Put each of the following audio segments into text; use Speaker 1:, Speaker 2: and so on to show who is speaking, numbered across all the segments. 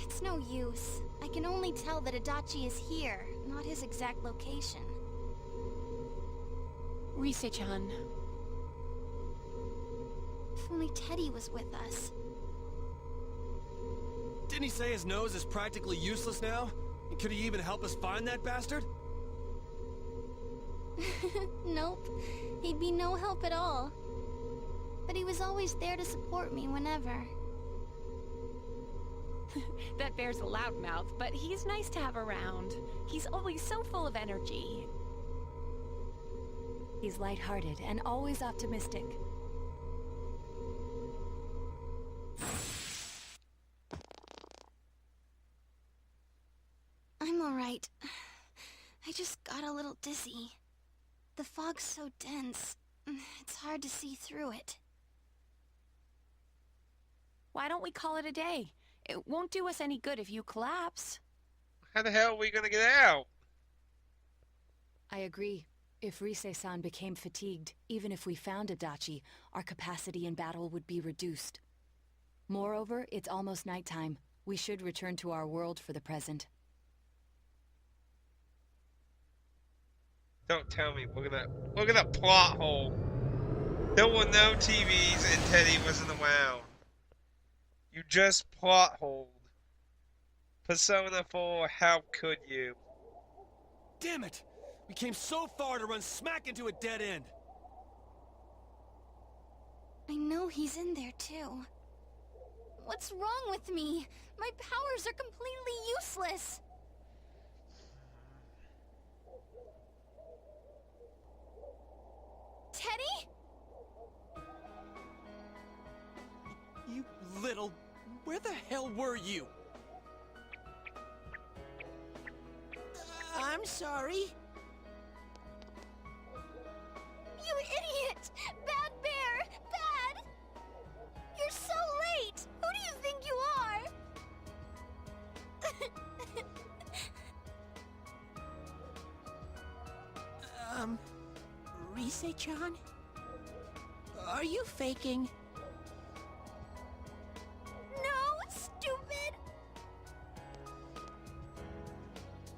Speaker 1: It's no use. I can only tell that Adachi is here, not his exact location.
Speaker 2: Rise-chan.
Speaker 1: If only Teddy was with us.
Speaker 3: Didn't he say his nose is practically useless now? And could he even help us find that bastard?
Speaker 1: Nope. He'd be no help at all. But he was always there to support me whenever.
Speaker 2: That bear's a loudmouth, but he's nice to have around. He's always so full of energy.
Speaker 4: He's lighthearted and always optimistic.
Speaker 1: I'm alright. I just got a little dizzy. The fog's so dense, it's hard to see through it.
Speaker 2: Why don't we call it a day? It won't do us any good if you collapse.
Speaker 5: How the hell are we gonna get out?
Speaker 4: I agree. If Rise-san became fatigued, even if we found Adachi, our capacity in battle would be reduced. Moreover, it's almost nighttime. We should return to our world for the present.
Speaker 5: Don't tell me we're gonna plot hole. There were no TVs and Teddy wasn't around. You just plot holed. Persona 4, how could you?
Speaker 3: Damn it! We came so far to run smack into a dead end.
Speaker 1: I know he's in there too. What's wrong with me? My powers are completely useless. Teddy?
Speaker 3: You little... Where the hell were you?
Speaker 6: I'm sorry.
Speaker 1: You idiot! Bad bear! Bad! You're so late! Who do you think you are?
Speaker 6: Rise-chan? Are you faking?
Speaker 1: No, stupid!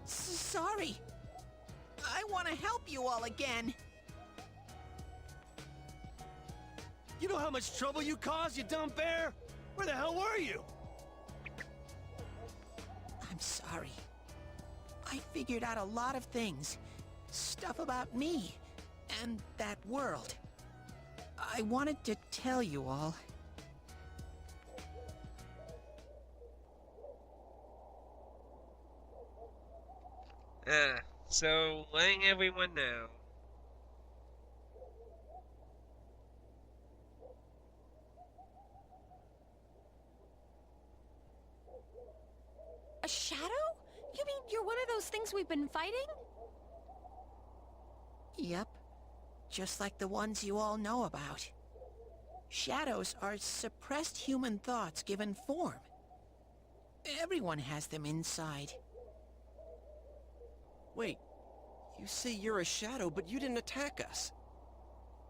Speaker 6: Sorry. I want to help you all again.
Speaker 3: You know how much trouble you caused, you dumb bear? Where the hell were you?
Speaker 6: I'm sorry. I figured out a lot of things. Stuff about me and that world. I wanted to tell you all.
Speaker 5: So letting everyone know.
Speaker 2: A shadow? You mean you're one of those things we've been fighting?
Speaker 6: Yep. Just like the ones you all know about. Shadows are suppressed human thoughts given form. Everyone has them inside.
Speaker 7: Wait, you say you're a shadow, but you didn't attack us.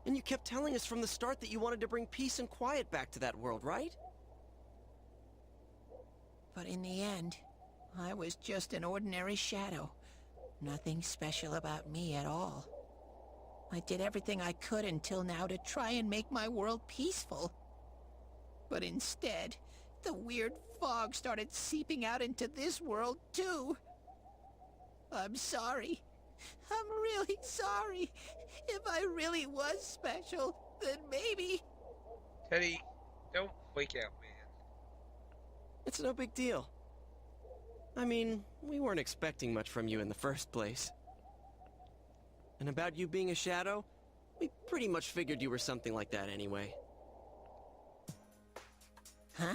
Speaker 7: And you kept telling us from the start that you wanted to bring peace and quiet back to that world, right?
Speaker 6: But in the end, I was just an ordinary shadow. Nothing special about me at all. I did everything I could until now to try and make my world peaceful. But instead, the weird fog started seeping out into this world too. I'm sorry. I'm really sorry. If I really was special, then maybe...
Speaker 5: Teddy, don't wake out, man.
Speaker 7: It's no big deal. I mean, we weren't expecting much from you in the first place. And about you being a shadow, we pretty much figured you were something like that anyway.
Speaker 6: Huh?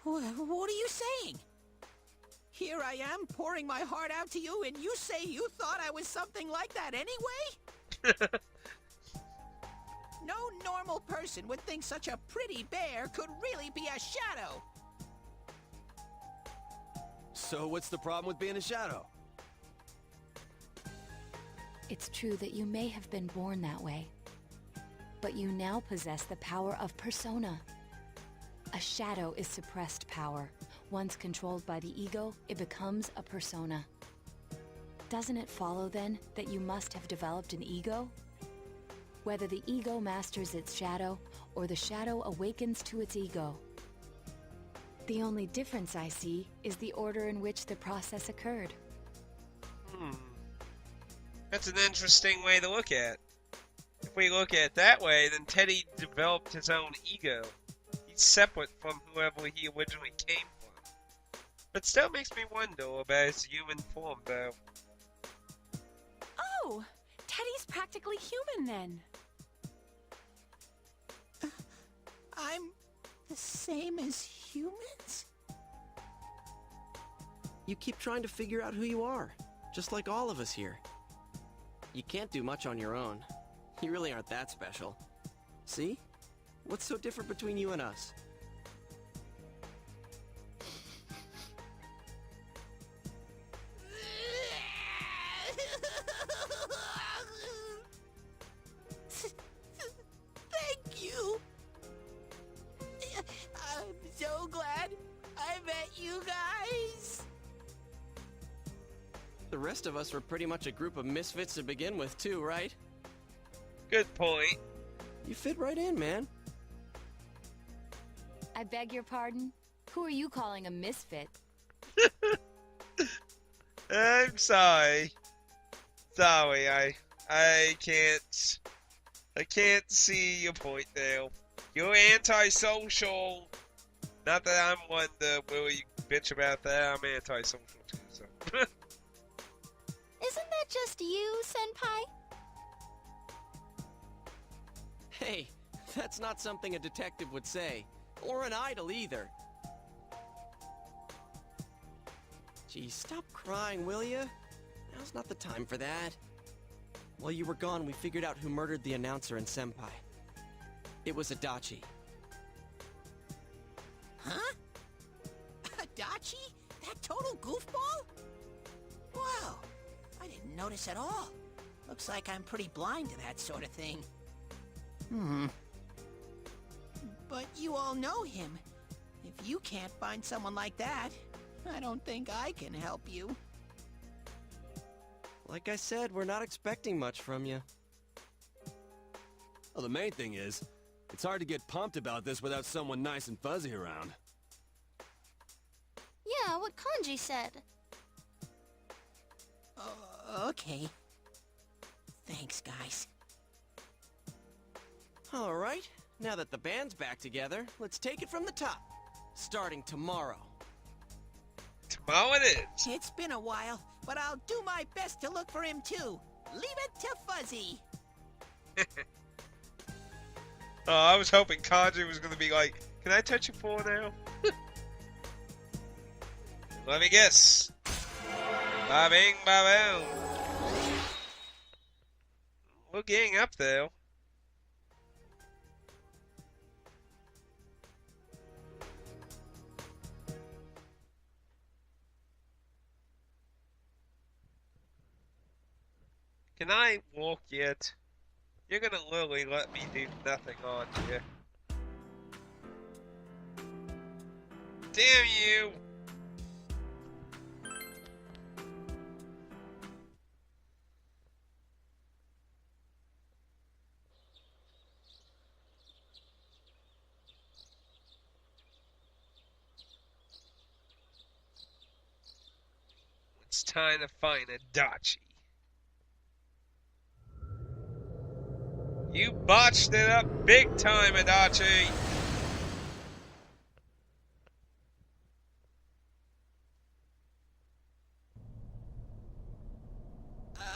Speaker 6: What are you saying? Here I am, pouring my heart out to you, and you say you thought I was something like that anyway? No normal person would think such a pretty bear could really be a shadow.
Speaker 3: So what's the problem with being a shadow?
Speaker 4: It's true that you may have been born that way, but you now possess the power of persona. A shadow is suppressed power, once controlled by the ego, it becomes a persona. Doesn't it follow, then, that you must have developed an ego? Whether the ego masters its shadow, or the shadow awakens to its ego. The only difference I see is the order in which the process occurred.
Speaker 5: That's an interesting way to look at it. If we look at it that way, then Teddy developed his own ego. He's separate from whoever he originally came from. But still makes me wonder about his human form, though.
Speaker 2: Oh, Teddy's practically human then.
Speaker 6: I'm the same as humans?
Speaker 7: You keep trying to figure out who you are, just like all of us here. You can't do much on your own. You really aren't that special. See? What's so different between you and us?
Speaker 6: Thank you! I'm so glad I met you guys!
Speaker 7: The rest of us were pretty much a group of misfits to begin with, too, right?
Speaker 5: Good point.
Speaker 7: You fit right in, man.
Speaker 4: I beg your pardon? Who are you calling a misfit?
Speaker 5: I'm sorry. Sorry, I can't see your point there. You're antisocial. Not that I'm one to really bitch about that. I'm antisocial too, so.
Speaker 1: Isn't that just you, Senpai?
Speaker 7: Hey, that's not something a detective would say. Or an idol either. Gee, stop crying, will ya? Now's not the time for that. While you were gone, we figured out who murdered the announcer and Senpai. It was Adachi.
Speaker 6: Huh? Adachi? That total goofball? Wow, I didn't notice at all. Looks like I'm pretty blind to that sort of thing. But you all know him. If you can't find someone like that, I don't think I can help you.
Speaker 7: Like I said, we're not expecting much from you.
Speaker 3: Well, the main thing is, it's hard to get pumped about this without someone nice and fuzzy around.
Speaker 1: Yeah, what Kanji said.
Speaker 6: Okay. Thanks, guys.
Speaker 7: All right, now that the band's back together, let's take it from the top. Starting tomorrow.
Speaker 5: Tomorrow it is.
Speaker 6: It's been a while, but I'll do my best to look for him too. Leave it to Fuzzy.
Speaker 5: Oh, I was hoping Kanji was gonna be like, can I touch you for now? Let me guess. Ba-bing, ba-boom. We're getting up there. Can I walk yet? You're gonna literally let me do nothing on you. Damn you! It's time to find Adachi. You botched it up big time, Adachi!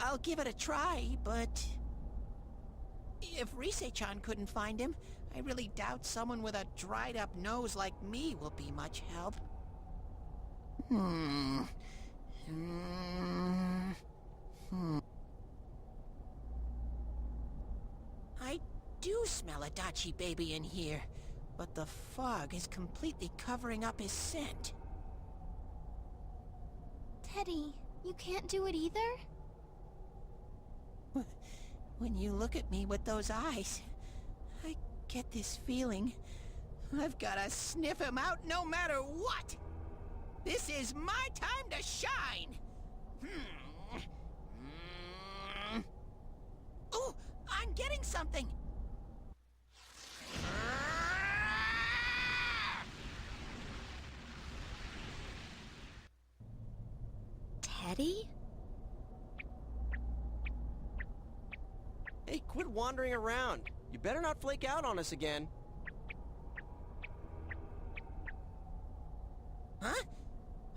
Speaker 6: I'll give it a try, but... if Rise-chan couldn't find him, I really doubt someone with a dried-up nose like me will be much help. I do smell Adachi baby in here, but the fog is completely covering up his scent.
Speaker 1: Teddy, you can't do it either?
Speaker 6: When you look at me with those eyes, I get this feeling I've gotta sniff him out no matter what! This is my time to shine! Ooh, I'm getting something!
Speaker 1: Teddy?
Speaker 7: Hey, quit wandering around. You better not flake out on us again.
Speaker 6: Huh?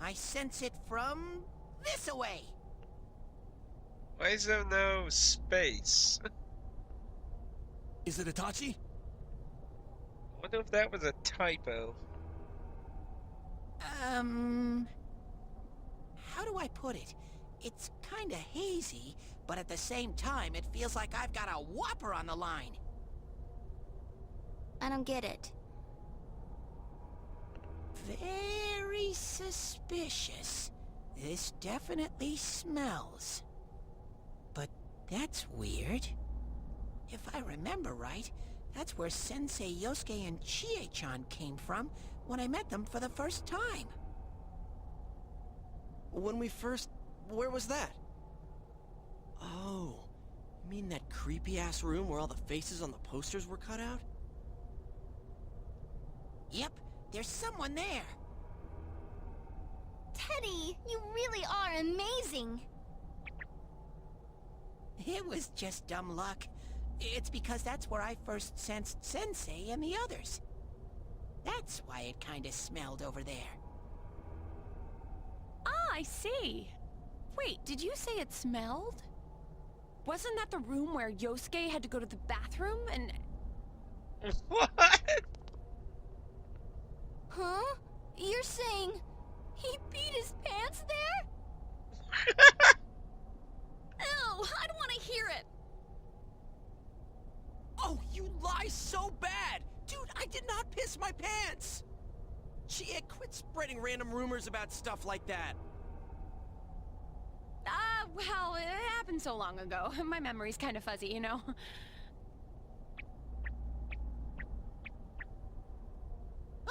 Speaker 6: I sense it from this away.
Speaker 5: Why is there no space?
Speaker 3: Is it Itachi?
Speaker 5: I wonder if that was a typo.
Speaker 6: How do I put it? It's kinda hazy, but at the same time, it feels like I've got a whopper on the line.
Speaker 1: I don't get it.
Speaker 6: Very suspicious. This definitely smells. But that's weird. If I remember right, that's where Sensei Yosuke and Chie-chan came from when I met them for the first time.
Speaker 7: When we first... where was that? Oh, you mean that creepy-ass room where all the faces on the posters were cut out?
Speaker 6: Yep, there's someone there.
Speaker 1: Teddy, you really are amazing.
Speaker 6: It was just dumb luck. It's because that's where I first sensed Sensei and the others. That's why it kinda smelled over there.
Speaker 2: Ah, I see. Wait, did you say it smelled? Wasn't that the room where Yosuke had to go to the bathroom and...
Speaker 5: What?
Speaker 1: Huh? You're saying he peed his pants there? Ew, I don't want to hear it.
Speaker 7: Oh, you lie so bad! Dude, I did not piss my pants! Chie, quit spreading random rumors about stuff like that.
Speaker 2: Well, it happened so long ago. My memory's kind of fuzzy, you know?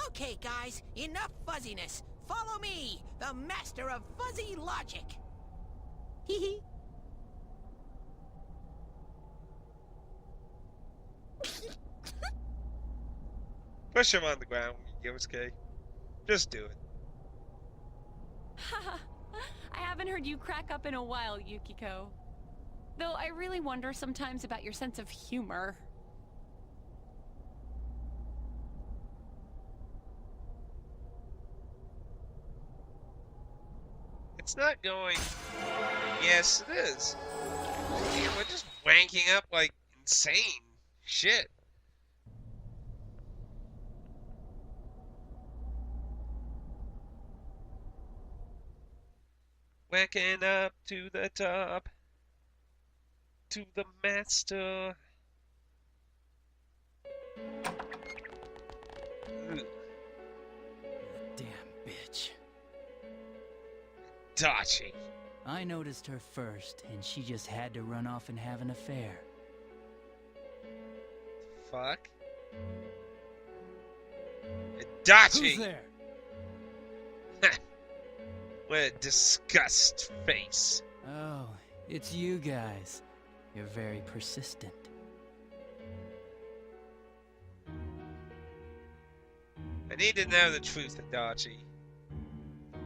Speaker 6: Okay, guys, enough fuzziness. Follow me, the master of fuzzy logic. Hee hee.
Speaker 5: Push him on the ground, Yosuke. Just do it.
Speaker 2: I haven't heard you crack up in a while, Yukiko. Though I really wonder sometimes about your sense of humor.
Speaker 5: It's not going... Yes, it is. We're just wanking up like insane shit. Whacking up to the top, to the master. Ugh.
Speaker 8: Damn bitch.
Speaker 5: Dachi.
Speaker 8: I noticed her first, and she just had to run off and have an affair.
Speaker 5: Fuck. Dachi!
Speaker 8: Who's there?
Speaker 5: What a disgust face.
Speaker 8: Oh, it's you guys. You're very persistent.
Speaker 5: I need to know the truth, Dachi.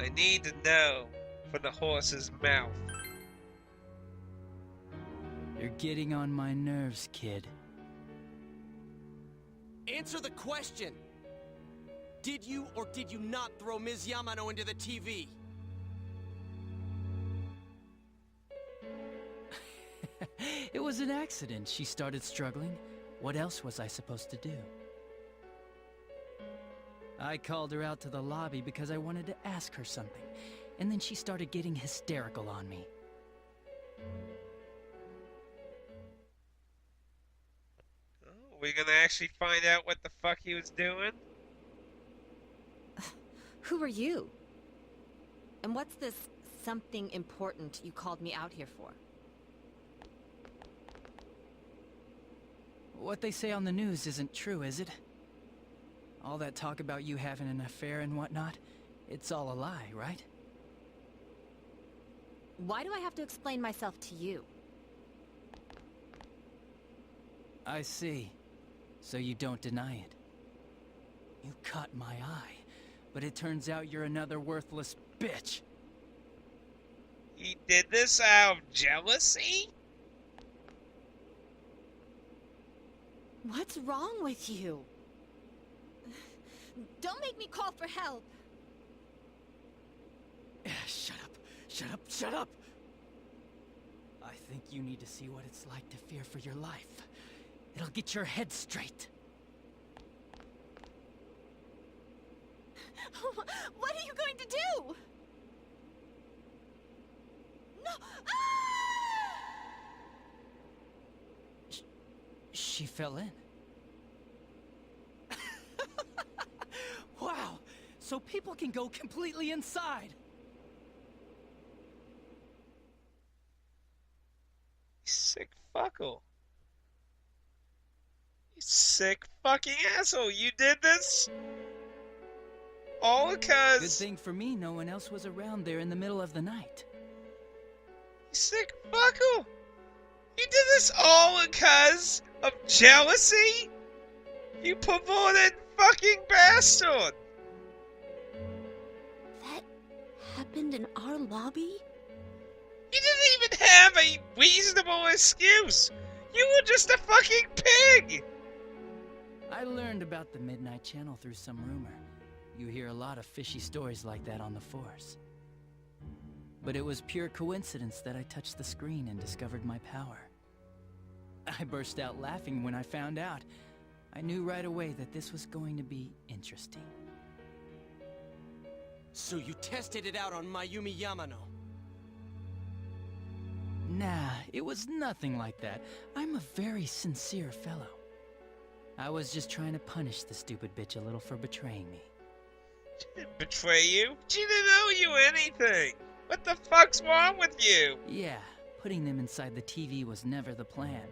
Speaker 5: I need to know from the horse's mouth.
Speaker 8: You're getting on my nerves, kid.
Speaker 7: Answer the question! Did you or did you not throw Ms. Yamano into the TV?
Speaker 8: It was an accident. She started struggling. What else was I supposed to do? I called her out to the lobby because I wanted to ask her something, and then she started getting hysterical on me.
Speaker 5: Oh, we gonna actually find out what the fuck he was doing?
Speaker 9: Who are you? And what's this something important you called me out here for?
Speaker 8: What they say on the news isn't true, is it? All that talk about you having an affair and whatnot? It's all a lie, right?
Speaker 9: Why do I have to explain myself to you?
Speaker 8: I see. So you don't deny it. You caught my eye, but it turns out you're another worthless bitch.
Speaker 5: He did this out of jealousy?
Speaker 9: What's wrong with you? Don't make me call for help.
Speaker 8: Shut up. Shut up. Shut up. I think you need to see what it's like to fear for your life. It'll get your head straight.
Speaker 9: What are you going to do? No! Ah!
Speaker 8: She fell in. Wow! So people can go completely inside.
Speaker 5: Sick fuckle. You sick fucking asshole. You did this? All
Speaker 8: Good
Speaker 5: because...
Speaker 8: thing for me, no one else was around there in the middle of the night.
Speaker 5: You sick fuckle. You did this all because of jealousy? You perverted fucking bastard.
Speaker 1: That happened in our lobby?
Speaker 5: You didn't even have a reasonable excuse. You were just a fucking pig.
Speaker 8: I learned about the Midnight Channel through some rumor. You hear a lot of fishy stories like that on the Force. But it was pure coincidence that I touched the screen and discovered my power. I burst out laughing when I found out. I knew right away that this was going to be interesting.
Speaker 7: So you tested it out on Mayumi Yamano?
Speaker 8: Nah, it was nothing like that. I'm a very sincere fellow. I was just trying to punish the stupid bitch a little for betraying me.
Speaker 5: She didn't betray you. She didn't owe you anything. What the fuck's wrong with you?
Speaker 8: Yeah, putting them inside the TV was never the plan.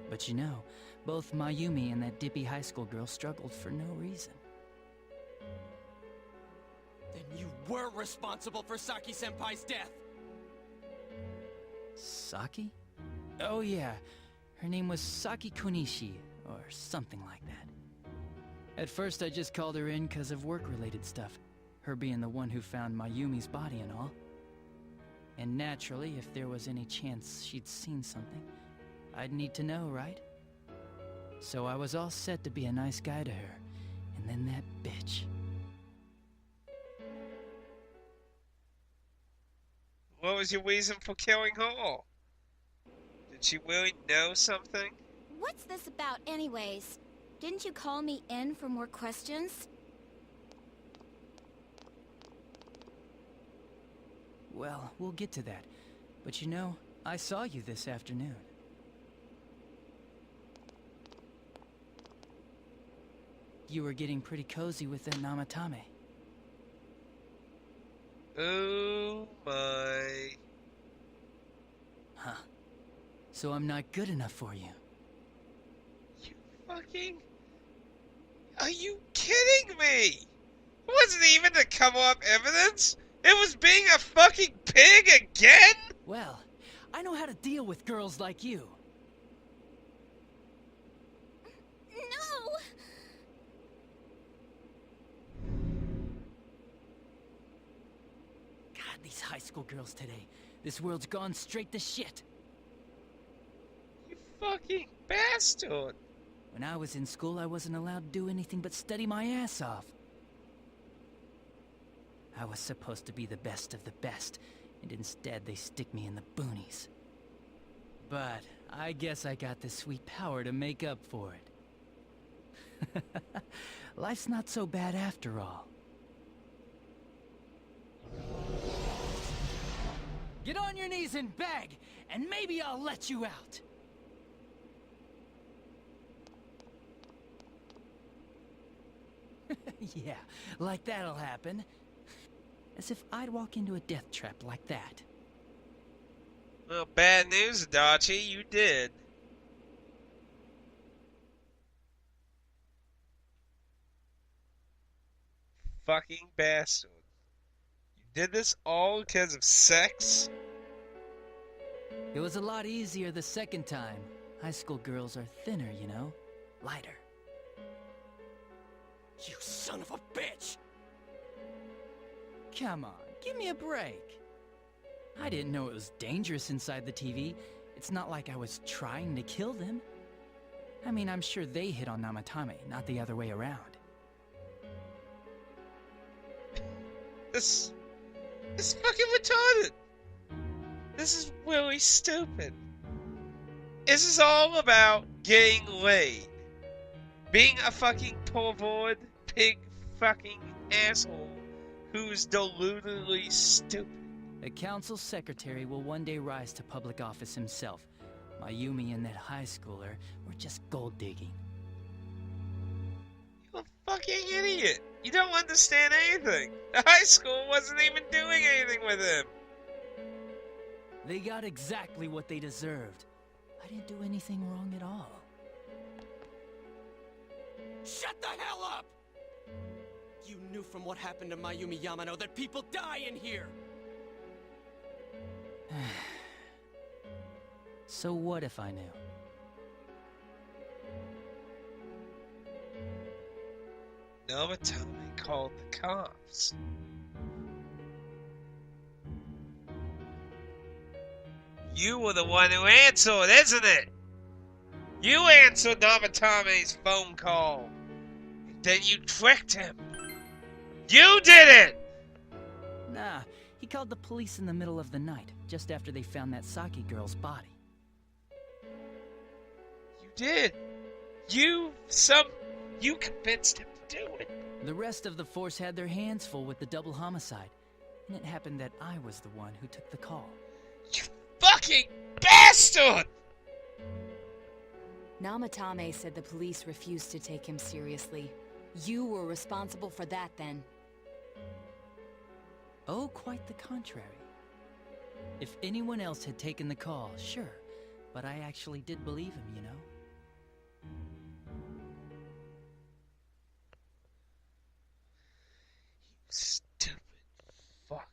Speaker 8: But you know, both Mayumi and that dippy high school girl struggled for no reason.
Speaker 7: Then you were responsible for Saki-senpai's death!
Speaker 8: Saki? Oh yeah, her name was Saki Konishi, or something like that. At first I just called her in because of work-related stuff, her being the one who found Mayumi's body and all. And naturally, if there was any chance she'd seen something, I'd need to know, right? So I was all set to be a nice guy to her, and then that bitch.
Speaker 5: What was your reason for killing her? Did she really know something?
Speaker 1: What's this about anyways? Didn't you call me in for more questions?
Speaker 8: Well, we'll get to that. But you know, I saw you this afternoon. You were getting pretty cozy with that Namatame.
Speaker 5: Oh my.
Speaker 8: Huh. So I'm not good enough for you.
Speaker 5: You fucking... Are you kidding me? It wasn't even to cover up evidence. It was being a fucking pig again?
Speaker 8: Well, I know how to deal with girls like you.
Speaker 1: No!
Speaker 8: God, these high school girls today. This world's gone straight to shit.
Speaker 5: You fucking bastard.
Speaker 8: When I was in school, I wasn't allowed to do anything but study my ass off. I was supposed to be the best of the best, and instead they stick me in the boonies. But I guess I got the sweet power to make up for it. Life's not so bad after all. Get on your knees and beg, and maybe I'll let you out. Yeah, like that'll happen. As if I'd walk into a death trap like that.
Speaker 5: Well, bad news, Adachi. You did. fucking bastard. You did this all because of sex?
Speaker 8: It was a lot easier the second time. High school girls are thinner, you know? Lighter.
Speaker 7: You son of a bitch!
Speaker 8: Come on, give me a break. I didn't know it was dangerous inside the TV. It's not like I was trying to kill them. I mean, I'm sure they hit on Namatame, not the other way around.
Speaker 5: This fucking retarded. This is really stupid. This is all about getting laid. Being a fucking pervert, pig fucking asshole who's deludedly stupid.
Speaker 8: A council secretary will one day rise to public office himself. Mayumi and that high schooler were just gold digging.
Speaker 5: You're a fucking idiot. You don't understand anything. The high school wasn't even doing anything with him.
Speaker 8: They got exactly what they deserved. I didn't do anything wrong at all.
Speaker 7: Shut the hell up! You knew from what happened to Mayumi Yamano that people die in here!
Speaker 8: So what if I knew?
Speaker 5: Namatame called the cops. You were the one who answered, isn't it? You answered Namatame's phone call. Then you tricked him. You did it!
Speaker 8: Nah, he called the police in the middle of the night, just after they found that Saki girl's body.
Speaker 5: You did. You convinced him to do it.
Speaker 8: The rest of the force had their hands full with the double homicide, and it happened that I was the one who took the call.
Speaker 5: You fucking bastard!
Speaker 4: Namatame said the police refused to take him seriously. You were responsible for that then.
Speaker 8: Oh, quite the contrary. If anyone else had taken the call, sure, but I actually did believe him, you know?
Speaker 5: Stupid fuck.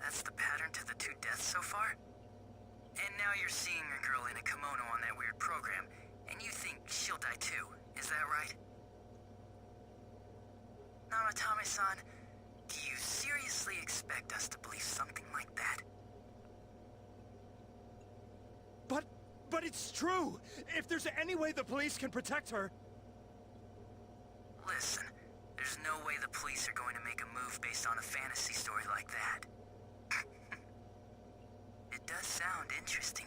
Speaker 10: That's the pattern to the 2 deaths so far? And now you're seeing a girl in a kimono on that weird program, and you think she'll die too, is that right? Namatame-san, do you seriously expect us to believe something like that?
Speaker 3: But it's true! If there's any way the police can protect her...
Speaker 10: Listen, there's no way the police are going to make a move based on a fantasy story like that. It does sound interesting,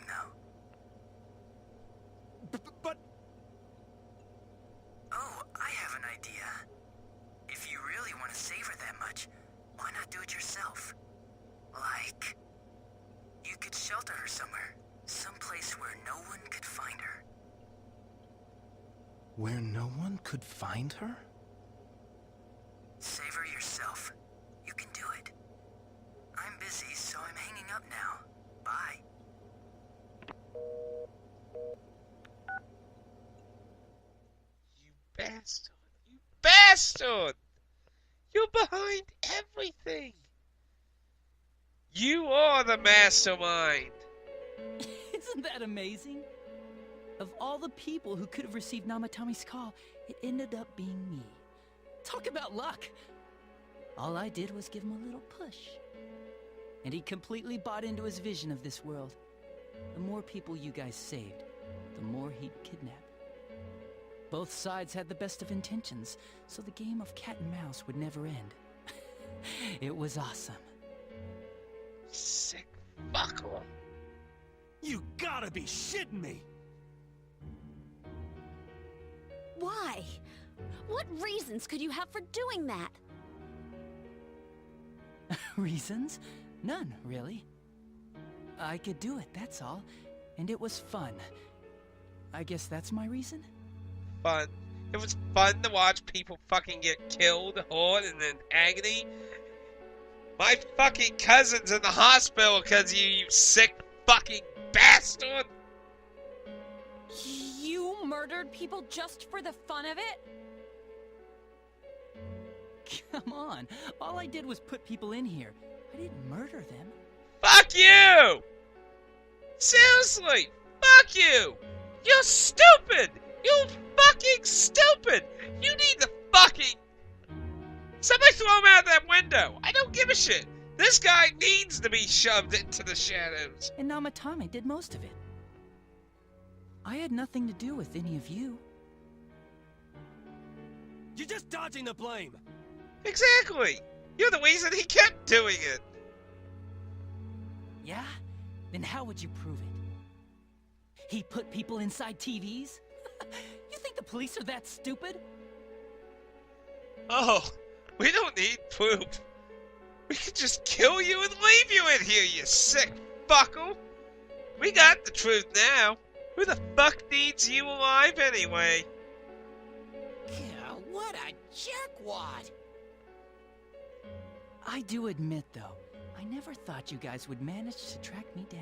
Speaker 10: though.
Speaker 3: But...
Speaker 10: Oh, I have an idea. If you really want to save her that much, why not do it yourself? Like, you could shelter her somewhere. Someplace where no one could find her.
Speaker 3: Where no one could find her?
Speaker 10: Save her yourself. You can do it. I'm busy, so I'm hanging up now. Bye.
Speaker 5: You bastard. You bastard! You're behind everything. You are the mastermind.
Speaker 8: Isn't that amazing? Of all the people who could have received Namatame's call, it ended up being me. Talk about luck! All I did was give him a little push. And he completely bought into his vision of this world. The more people you guys saved, the more he'd kidnap. Both sides had the best of intentions, so the game of cat and mouse would never end. It was awesome.
Speaker 5: Sick fucker.
Speaker 3: You gotta be shitting me!
Speaker 1: Why? What reasons could you have for doing that?
Speaker 8: Reasons? None, really. I could do it, that's all. And it was fun. I guess that's my reason?
Speaker 5: Fun. It was fun to watch people fucking get killed, hurt, and in agony. My fucking cousin's in the hospital because you sick fucking bastard!
Speaker 2: You murdered people just for the fun of it?
Speaker 8: Come on. All I did was put people in here. I didn't murder them.
Speaker 5: Fuck you! Seriously, fuck you! You're stupid! You're fucking stupid! You need to fucking... Somebody throw him out that window! I don't give a shit! This guy needs to be shoved into the shadows!
Speaker 8: And Namatame did most of it. I had nothing to do with any of you.
Speaker 3: You're just dodging the blame.
Speaker 5: Exactly! You're the reason he kept doing it!
Speaker 8: Yeah? Then how would you prove it? He put people inside TVs? You think the police are that stupid?
Speaker 5: Oh, we don't need proof. We could just kill you and leave you in here, you sick fuckle! We got the truth now. Who the fuck needs you alive anyway?
Speaker 6: Yeah, what a jerkwad!
Speaker 8: I do admit, though, I never thought you guys would manage to track me down.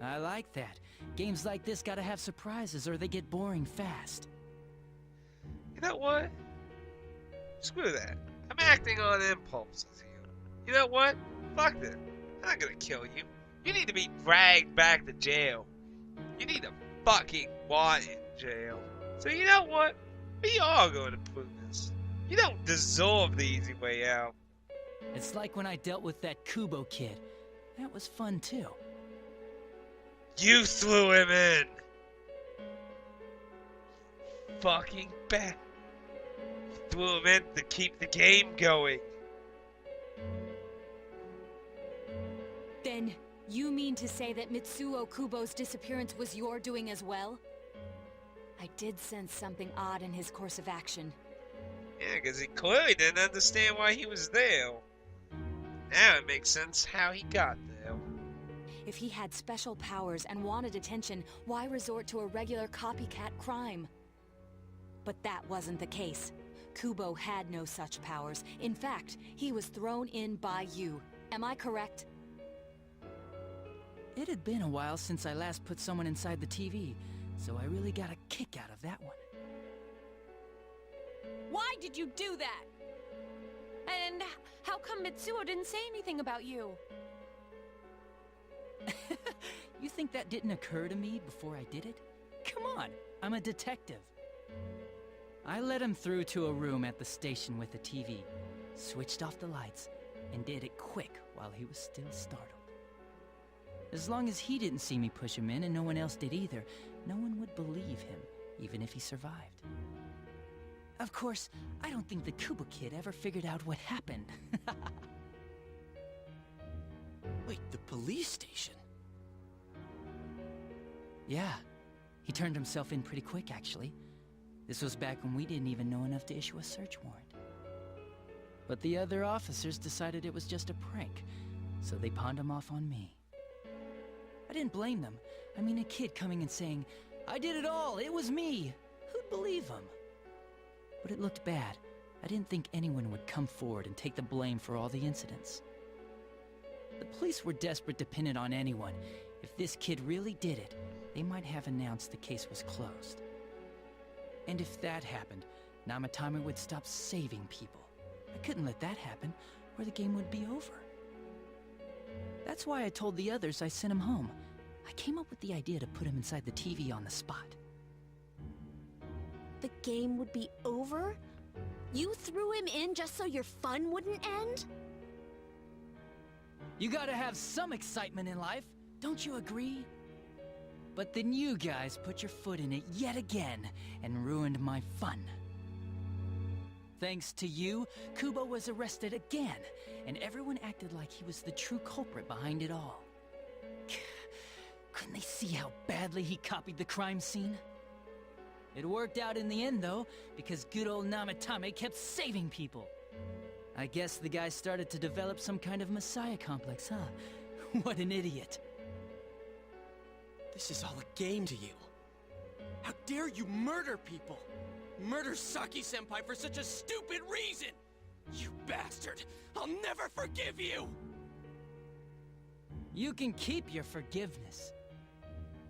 Speaker 8: I like that. Games like this gotta have surprises or they get boring fast.
Speaker 5: You know what? Screw that. I'm acting on impulses here. You know what? Fuck this. I'm not gonna kill you. You need to be dragged back to jail. You need to fucking rot in jail. So you know what? We are going to prove this. You don't deserve the easy way out.
Speaker 8: It's like when I dealt with that Kubo kid. That was fun, too.
Speaker 5: You threw him in! Fucking bat. You threw him in to keep the game going.
Speaker 4: Then, you mean to say that Mitsuo Kubo's disappearance was your doing as well? I did sense something odd in his course of action.
Speaker 5: Yeah, because he clearly didn't understand why he was there. Now it makes sense how he got there.
Speaker 4: If he had special powers and wanted attention, why resort to a regular copycat crime? But that wasn't the case. Kubo had no such powers. In fact, he was thrown in by you. Am I correct?
Speaker 8: It had been a while since I last put someone inside the TV, so I really got a kick out of that one.
Speaker 2: Why did you do that? And how come Mitsuo didn't say anything about you?
Speaker 8: You think that didn't occur to me before I did it? Come on, I'm a detective. I let him through to a room at the station with a TV, switched off the lights, and did it quick while he was still startled. As long as he didn't see me push him in and no one else did either, no one would believe him, even if he survived. Of course, I don't think the Kubo kid ever figured out what happened.
Speaker 7: Wait, the police station?
Speaker 8: Yeah, he turned himself in pretty quick, actually. This was back when we didn't even know enough to issue a search warrant. But the other officers decided it was just a prank, so they pawned him off on me. I didn't blame them. I mean, a kid coming and saying, "I did it all, it was me." Who'd believe him? But it looked bad. I didn't think anyone would come forward and take the blame for all the incidents. The police were desperate to pin it on anyone. If this kid really did it, they might have announced the case was closed. And if that happened, Namatame would stop saving people. I couldn't let that happen, or the game would be over. That's why I told the others I sent him home. I came up with the idea to put him inside the TV on the spot.
Speaker 1: The game would be over? You threw him in just so your fun wouldn't end?
Speaker 8: You gotta have some excitement in life, don't you agree? But then you guys put your foot in it yet again and ruined my fun. Thanks to you, Kubo was arrested again, and everyone acted like he was the true culprit behind it all. Couldn't they see how badly he copied the crime scene? It worked out in the end, though, because good old Namatame kept saving people. I guess the guy started to develop some kind of messiah complex, huh? What an idiot.
Speaker 7: This is all a game to you. How dare you murder people? Murder Saki-senpai for such a stupid reason! You bastard! I'll never forgive you!
Speaker 8: You can keep your forgiveness.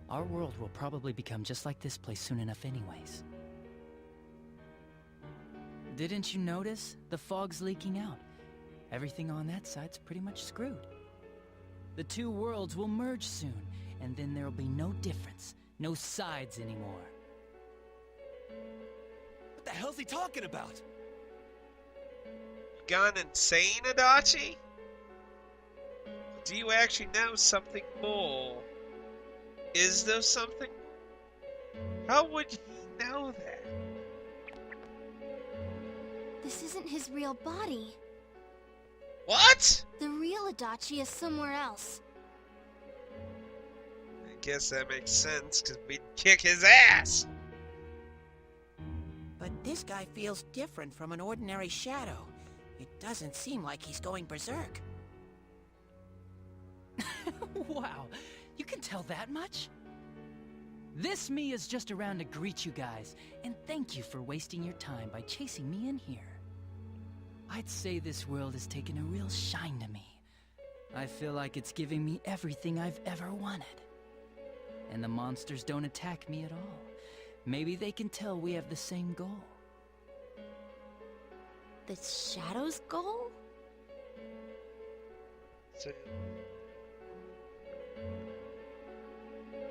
Speaker 8: Our world will probably become just like this place soon enough anyways. Didn't you notice? The fog's leaking out. Everything on that side's pretty much screwed. The two worlds will merge soon, and then there'll be no difference, no sides anymore.
Speaker 3: What the hell's he talking about?
Speaker 5: Gone insane, Adachi? Do you actually know something more? Is there something? How would he know that?
Speaker 1: This isn't his real body.
Speaker 5: What?
Speaker 1: The real Adachi is somewhere else.
Speaker 5: I guess that makes sense, because we'd kick his ass!
Speaker 6: But this guy feels different from an ordinary shadow. It doesn't seem like he's going berserk.
Speaker 8: Wow, you can tell that much? This me is just around to greet you guys, and thank you for wasting your time by chasing me in here. I'd say this world has taken a real shine to me. I feel like it's giving me everything I've ever wanted. And the monsters don't attack me at all. Maybe they can tell we have the same goal.
Speaker 1: The Shadow's goal?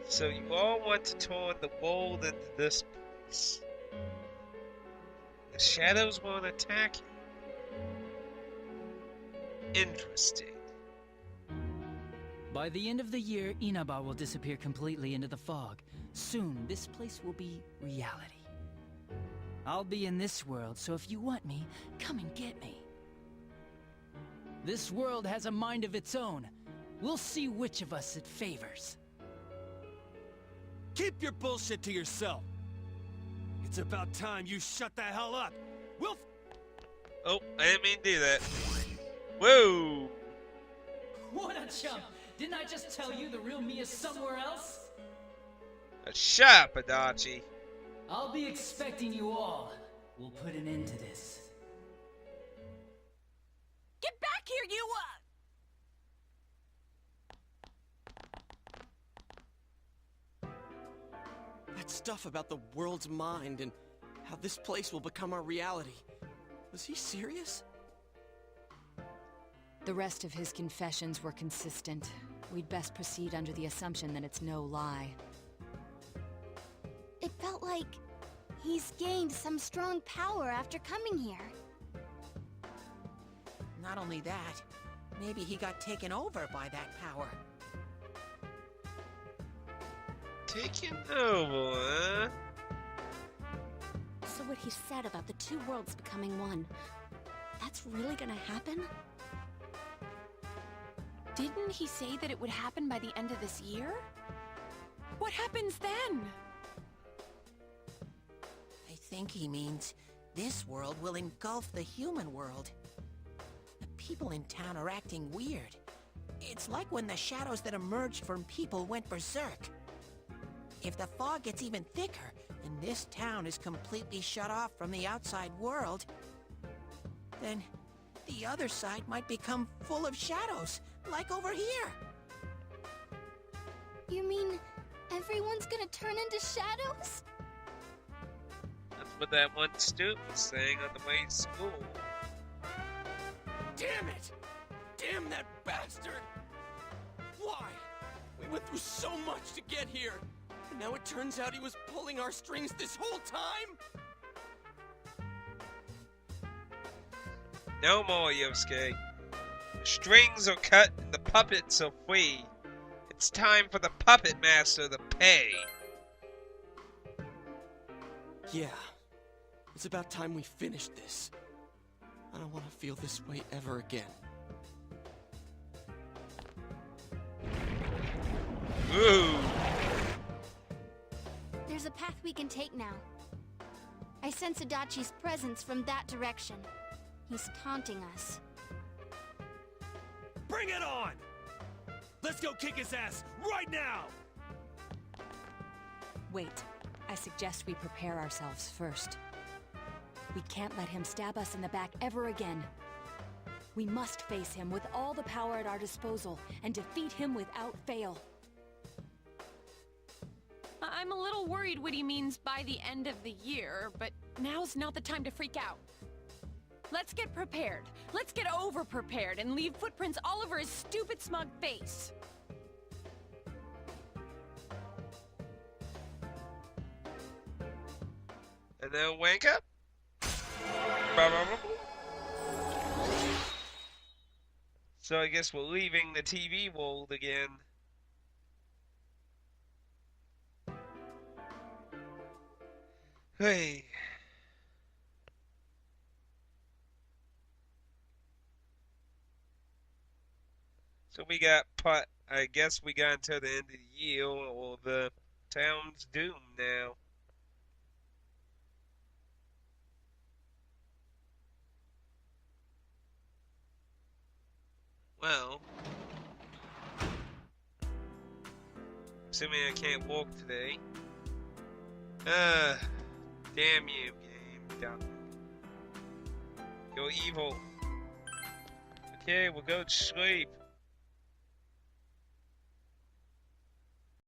Speaker 5: So you all want to turn the world into this place. The shadows won't attack you. Interesting.
Speaker 8: By the end of the year, Inaba will disappear completely into the fog. Soon, this place will be reality. I'll be in this world, so if you want me, come and get me. This world has a mind of its own. We'll see which of us it favors.
Speaker 3: Keep your bullshit to yourself. It's about time you shut the hell up. We'll...
Speaker 5: Oh, I didn't mean to do that. Whoa!
Speaker 8: What a chump! Didn't I just tell you the real me is somewhere else?
Speaker 5: Shut up, Adachi.
Speaker 8: I'll be expecting you all. We'll put an end to this.
Speaker 2: Get back here, you!
Speaker 7: That stuff about the world's mind and how this place will become our reality. Was he serious?
Speaker 4: The rest of his confessions were consistent. We'd best proceed under the assumption that it's no lie.
Speaker 1: It felt like he's gained some strong power after coming here.
Speaker 6: Not only that, maybe he got taken over by that power.
Speaker 5: Taking over, huh?
Speaker 1: So what he said about the two worlds becoming one, that's really gonna happen?
Speaker 2: Didn't he say that it would happen by the end of this year? What happens then?
Speaker 6: I think he means this world will engulf the human world. The people in town are acting weird. It's like when the shadows that emerged from people went berserk. If the fog gets even thicker, and this town is completely shut off from the outside world, then the other side might become full of shadows, like over here.
Speaker 1: You mean everyone's gonna turn into shadows?
Speaker 5: That's what that one student was saying on the way to school.
Speaker 7: Damn it! Damn that bastard! Why? We went through so much to get here, and now it turns out he was pulling our strings this whole time?
Speaker 5: No more, Yosuke. The strings are cut and the puppets are free. It's time for the puppet master to pay.
Speaker 7: Yeah. It's about time we finished this. I don't want to feel this way ever again.
Speaker 5: Ooh.
Speaker 1: There's a path we can take now. I sense Adachi's presence from that direction. He's taunting us.
Speaker 3: Bring it on! Let's go kick his ass right now!
Speaker 4: Wait. I suggest we prepare ourselves first. We can't let him stab us in the back ever again. We must face him with all the power at our disposal and defeat him without fail.
Speaker 2: I'm a little worried what he means by the end of the year, but now's not the time to freak out. Let's get prepared. Let's get over-prepared and leave footprints all over his stupid smug face.
Speaker 5: And then wake up. So I guess we're leaving the TV world again. Hey. So we got I guess we got until the end of the year, or the town's doomed now. Well, assuming I can't walk today. Damn you, game. Dumb. You're evil. Okay, we'll go to sleep.